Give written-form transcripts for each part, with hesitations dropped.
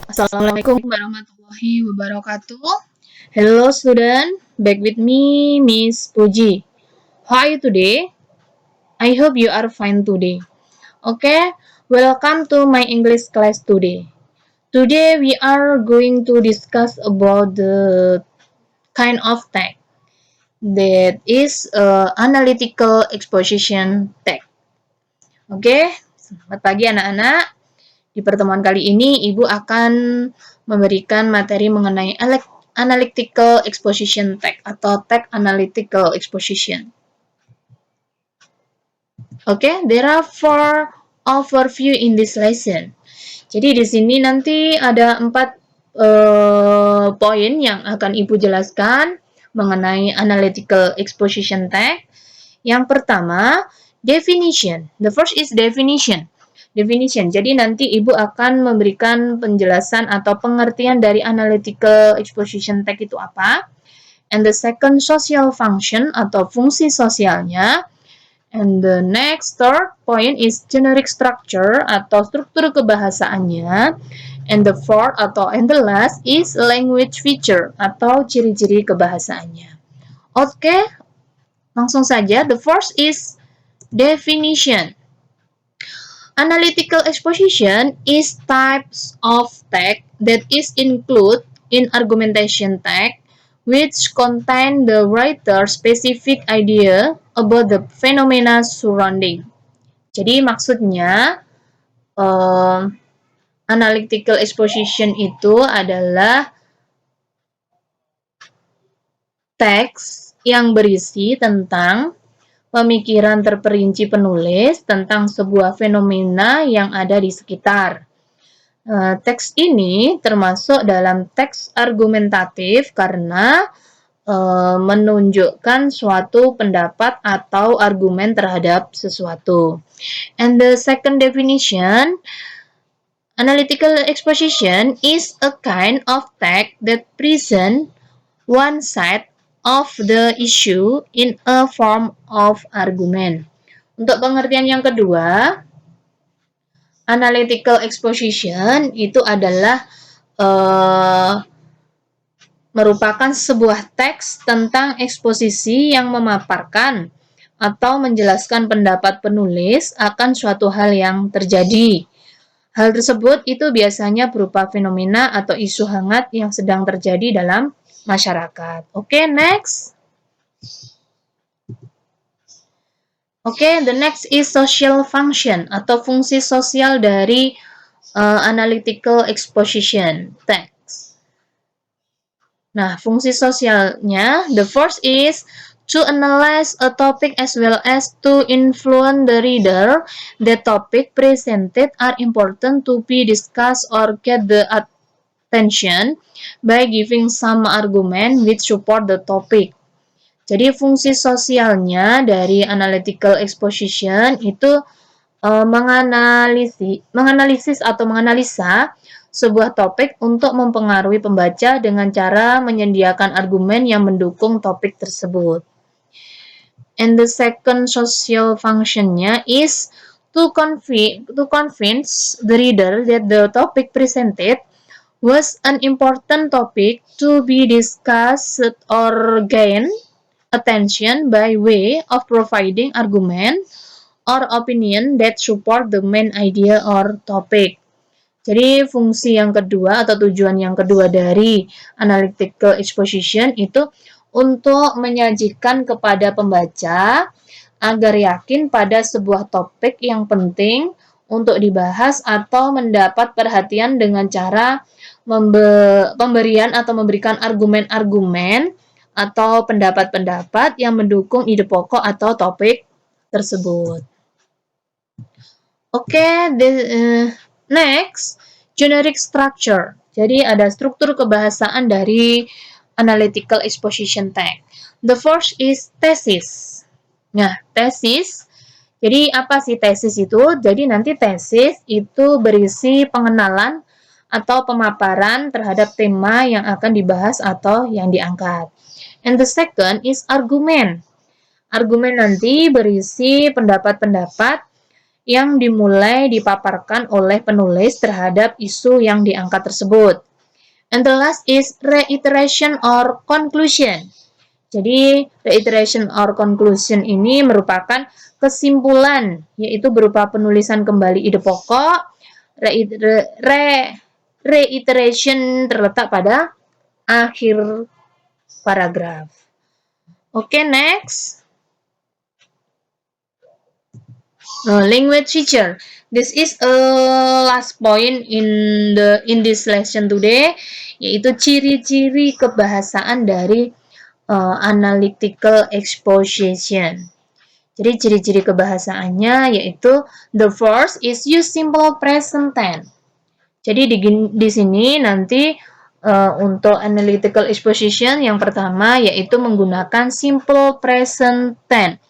Assalamualaikum warahmatullahi wabarakatuh. Hello student, back with me Miss Puji. How are you today? I hope you are fine today. Okay, welcome to my English class today. Today we are going to discuss about the kind of tag that is analytical exposition tag. Oke, selamat pagi anak-anak. Di pertemuan kali ini, Ibu akan memberikan materi mengenai analytical exposition tag atau tag analytical exposition. There are 4 overview in this lesson. Jadi di sini nanti ada 4 poin yang akan Ibu jelaskan mengenai analytical exposition tag. Yang pertama, definition. The first is definition. Definition. Jadi nanti Ibu akan memberikan penjelasan atau pengertian dari analytical exposition tag itu apa. And the second, social function atau fungsi sosialnya. And the next, third point is generic structure atau struktur kebahasaannya. And the fourth and the last is language feature atau ciri-ciri kebahasaannya. Oke, langsung saja. The first is definition. Analytical exposition is types of tag that is included in argumentation tag which contain the writer's specific idea about the phenomena surrounding. Jadi maksudnya analytical exposition itu adalah teks yang berisi tentang pemikiran terperinci penulis tentang sebuah fenomena yang ada di sekitar. Teks ini termasuk dalam teks argumentatif karena menunjukkan suatu pendapat atau argumen terhadap sesuatu. And the second definition, analytical exposition is a kind of text that presents one side of the issue in a form of argument. Untuk pengertian yang kedua, analytical exposition itu adalah merupakan sebuah teks tentang eksposisi yang memaparkan atau menjelaskan pendapat penulis akan suatu hal yang terjadi. Hal tersebut itu biasanya berupa fenomena atau isu hangat yang sedang terjadi dalam masyarakat. Next. The next is social function atau fungsi sosial dari analytical exposition text. Nah, fungsi sosialnya, the first is to analyze a topic as well as to influence the reader. The topic presented are important to be discussed or get the attention by giving some argument which support the topic. Jadi fungsi sosialnya dari analytical exposition itu menganalisis atau menganalisa sebuah topik untuk mempengaruhi pembaca dengan cara menyediakan argumen yang mendukung topik tersebut. And the second social functionnya is to convince the reader that the topic presented was an important topic to be discussed or gain attention by way of providing argument or opinion that support the main idea or topic. Jadi fungsi yang kedua atau tujuan yang kedua dari analytical exposition itu untuk menyajikan kepada pembaca agar yakin pada sebuah topik yang penting untuk dibahas atau mendapat perhatian dengan cara pemberian atau memberikan argumen-argumen atau pendapat-pendapat yang mendukung ide pokok atau topik tersebut. Next, generic structure. Jadi ada struktur kebahasaan dari analytical exposition tag. The first is thesis. Nah, tesis. Jadi apa sih tesis itu? Jadi nanti tesis itu berisi pengenalan atau pemaparan terhadap tema yang akan dibahas atau yang diangkat. And the second is argument. Argumen nanti berisi pendapat-pendapat yang dimulai dipaparkan oleh penulis terhadap isu yang diangkat tersebut. And the last is reiteration or conclusion. Jadi, reiteration or conclusion ini merupakan kesimpulan, yaitu berupa penulisan kembali ide pokok. Reiteration terletak pada akhir paragraf. Oke, next. Language feature. This is a last point in this lesson today, yaitu ciri-ciri kebahasaan dari analytical exposition. Jadi ciri-ciri kebahasaannya yaitu the first is use simple present tense. Jadi di sini nanti untuk analytical exposition yang pertama yaitu menggunakan simple present tense,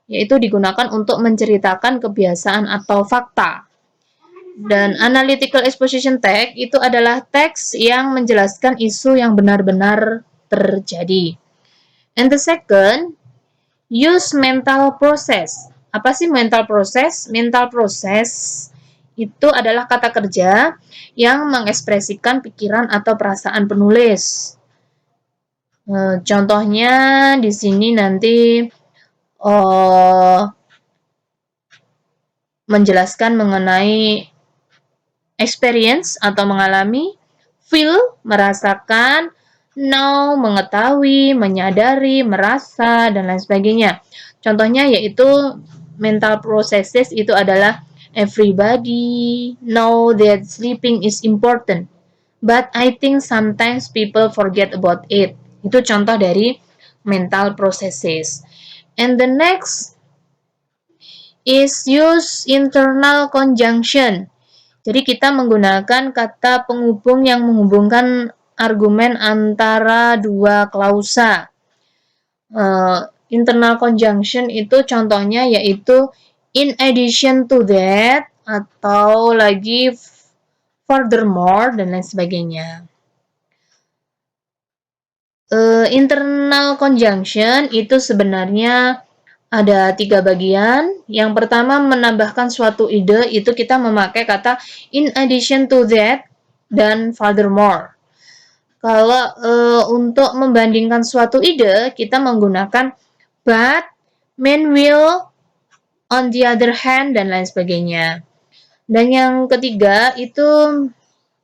yaitu digunakan untuk menceritakan kebiasaan atau fakta. Dan analytical exposition text itu adalah teks yang menjelaskan isu yang benar-benar terjadi. And the second, use mental process. Apa sih mental process? Mental process itu adalah kata kerja yang mengekspresikan pikiran atau perasaan penulis. Contohnya di sini nanti menjelaskan mengenai experience atau mengalami, feel, merasakan, know, mengetahui, menyadari, merasa, dan lain sebagainya. Contohnya yaitu mental processes itu adalah everybody know that sleeping is important, but I think sometimes people forget about it. Itu contoh dari mental processes. And the next is use internal conjunction. Jadi kita menggunakan kata penghubung yang menghubungkan argumen antara dua klausa. Internal conjunction itu contohnya yaitu in addition to that, atau lagi furthermore, dan lain sebagainya. Internal conjunction itu sebenarnya ada 3 bagian. Yang pertama, menambahkan suatu ide, itu kita memakai kata in addition to that dan furthermore. Kalau untuk membandingkan suatu ide, kita menggunakan but, mean will, on the other hand, dan lain sebagainya. Dan yang ketiga, itu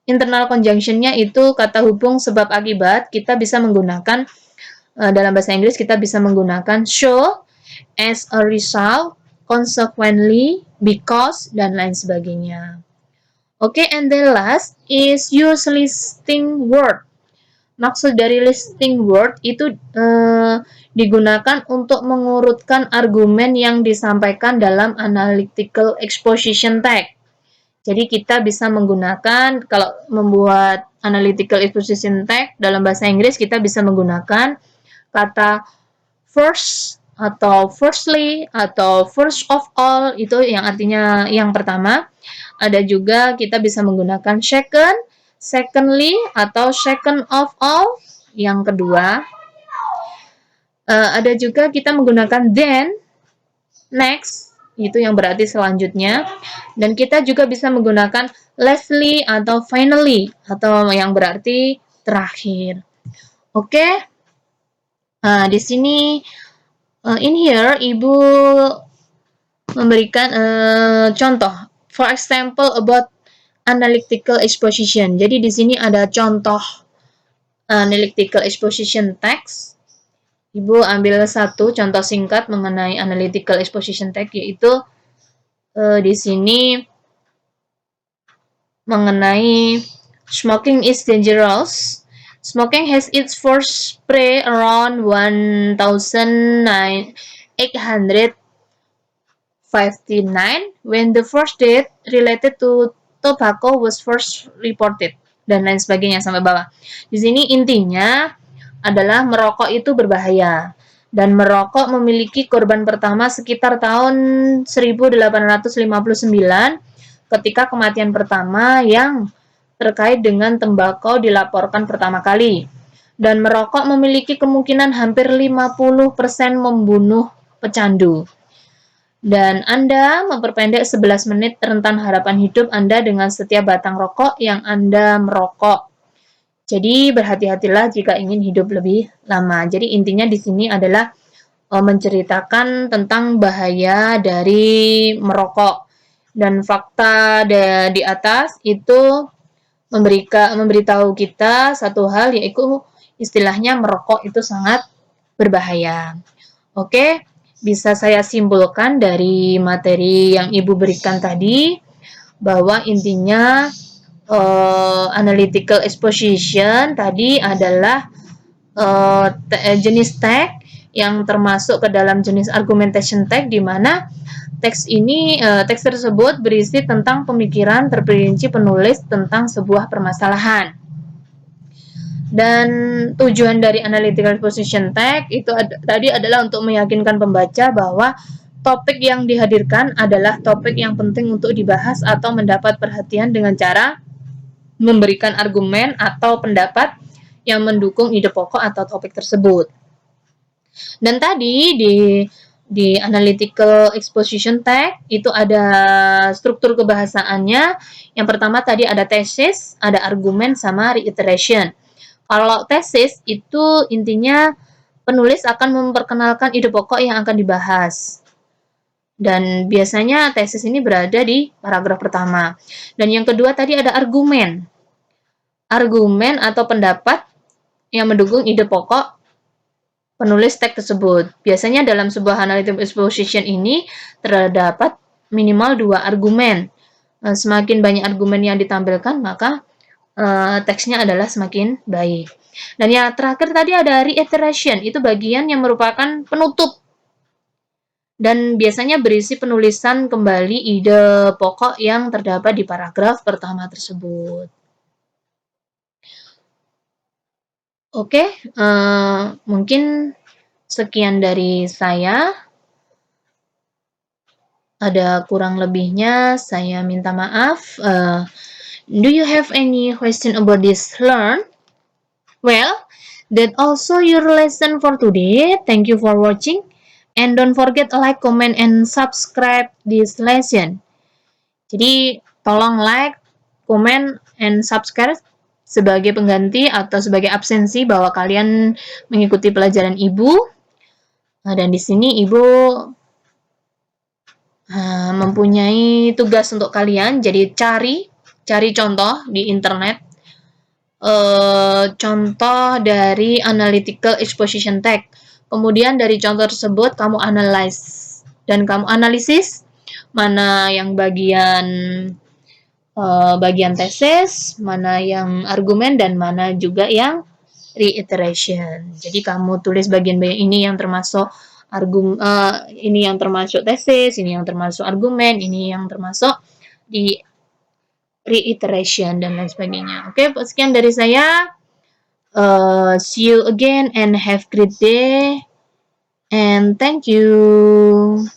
internal conjunction-nya itu kata hubung sebab akibat. Kita bisa menggunakan, dalam bahasa Inggris, kita bisa menggunakan so, as a result, consequently, because, dan lain sebagainya. Oke, and the last is use listing word. Maksud dari listing word itu digunakan untuk mengurutkan argumen yang disampaikan dalam analytical exposition text. Jadi kita bisa menggunakan, kalau membuat analytical exposition text dalam bahasa Inggris, kita bisa menggunakan kata first, atau firstly, atau first of all, itu yang artinya yang pertama. Ada juga kita bisa menggunakan second, secondly, atau second of all, yang kedua. Ada juga kita menggunakan then, next, itu yang berarti selanjutnya. Dan kita juga bisa menggunakan lastly atau finally, atau yang berarti terakhir. Oke. Di sini in here Ibu memberikan contoh. For example about analytical exposition. Jadi di sini ada contoh analytical exposition text. Ibu ambil satu contoh singkat mengenai analytical exposition text, yaitu di sini mengenai smoking is dangerous. Smoking has its first spray around 1859 when the first death related to tobacco was first reported, dan lain sebagainya sampai bawah. Di sini intinya adalah merokok itu berbahaya, dan merokok memiliki korban pertama sekitar tahun 1859 ketika kematian pertama yang terkait dengan tembakau dilaporkan pertama kali. Dan merokok memiliki kemungkinan hampir 50% membunuh pecandu. Dan Anda memperpendek 11 menit rentan harapan hidup Anda dengan setiap batang rokok yang Anda merokok. Jadi berhati-hatilah jika ingin hidup lebih lama. Jadi intinya di sini adalah menceritakan tentang bahaya dari merokok. Dan fakta di atas itu memberitahu kita satu hal, yaitu istilahnya merokok itu sangat berbahaya. Oke, bisa saya simpulkan dari materi yang Ibu berikan tadi bahwa intinya analytical exposition tadi adalah jenis tag yang termasuk ke dalam jenis argumentation tag, di mana teks tersebut berisi tentang pemikiran terperinci penulis tentang sebuah permasalahan. Dan tujuan dari analytical exposition tag itu tadi adalah untuk meyakinkan pembaca bahwa topik yang dihadirkan adalah topik yang penting untuk dibahas atau mendapat perhatian dengan cara memberikan argumen atau pendapat yang mendukung ide pokok atau topik tersebut. Dan tadi di analytical exposition tag itu ada struktur kebahasaannya. Yang pertama tadi ada tesis, ada argumen, sama reiteration. Kalau tesis itu intinya penulis akan memperkenalkan ide pokok yang akan dibahas. Dan biasanya tesis ini berada di paragraf pertama. Dan yang kedua tadi ada argumen. Argumen atau pendapat yang mendukung ide pokok penulis teks tersebut. Biasanya dalam sebuah analytical exposition ini terdapat minimal 2 argumen. Semakin banyak argumen yang ditampilkan, maka teksnya adalah semakin baik. Dan yang terakhir tadi ada reiteration, itu bagian yang merupakan penutup dan biasanya berisi penulisan kembali ide pokok yang terdapat di paragraf pertama tersebut. Oke, mungkin sekian dari saya. Ada kurang lebihnya, saya minta maaf. Do you have any question about this learn? Well, that also your lesson for today. Thank you for watching. And don't forget like, comment, and subscribe this lesson. Jadi, tolong like, comment, and subscribe sebagai pengganti atau sebagai absensi bahwa kalian mengikuti pelajaran Ibu. Dan di sini Ibu mempunyai tugas untuk kalian. Jadi cari contoh di internet, contoh dari analytical exposition tag. Kemudian dari contoh tersebut kamu analyze dan kamu analisis mana yang bagian tesis, mana yang argumen, dan mana juga yang reiteration. Jadi kamu tulis bagian-bagian ini yang termasuk ini yang termasuk tesis, ini yang termasuk argumen, ini yang termasuk di reiteration, dan lain sebagainya. Oke, sekian dari saya. See you again and have a great day. And thank you.